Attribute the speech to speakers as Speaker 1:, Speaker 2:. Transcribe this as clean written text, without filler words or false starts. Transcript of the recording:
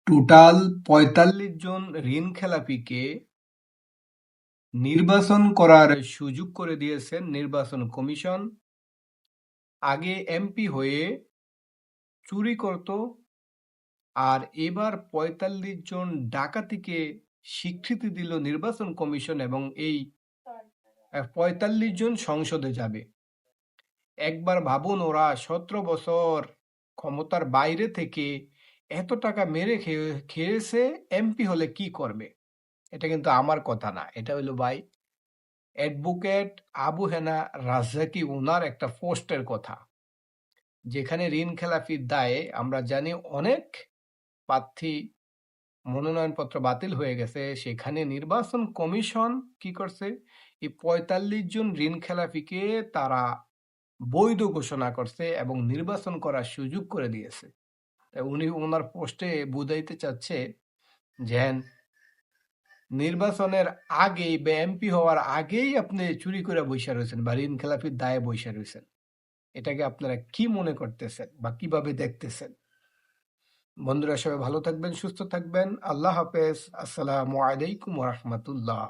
Speaker 1: Total ৪৫ জন ঋণখেলাপিকে নির্বাচন করার সুযোগ করে দিয়েছেন নির্বাচন কমিশন। আগে এমপি হয়ে চুরি করত, আর এবার ৪৫ জন ডাকাতিকে স্বীকৃতি দিল নির্বাচন কমিশন, এবং এই ৪৫ জন সংসদে যাবে। একবার ভাবুন, ওরা ১৭ বছর ক্ষমতার বাইরে থেকে এত টাকা মেরে খেয়েছে, এমপি হলে কি করবে? এটা কিন্তু আমার কথা না, এটা হলো ভাই অ্যাডভোকেট আবু হেনা রাজ্জাকি ওনার একটা পোস্টের কথা, যেখানে ঋণ খেলাপির দায়ে আমরা জানি অনেক প্রার্থী মনোনয়নপত্র বাতিল হয়ে গেছে। সেখানে নির্বাচন কমিশন কি করছে, এই ৪৫ জন ঋণ খেলাপিকে তারা বৈধ ঘোষণা করছে এবং নির্বাচন করার সুযোগ করে দিয়েছে। উনি ওনার পোস্টে বুঝাইতে চাচ্ছে যে নির্বাচনের আগেই বা এমপি হওয়ার আগেই আপনি চুরি করে বসে রয়েছেন বা ঋণ খেলাপির দায়ে বসে রয়েছেন। এটাকে আপনারা কি মনে করতেছেন বা কিভাবে দেখতেছেন? বন্ধুরা, সবাই ভালো থাকবেন, সুস্থ থাকবেন। আল্লাহ হাফেজ। আসসালামু আলাইকুম ওয়া রাহমাতুল্লাহ।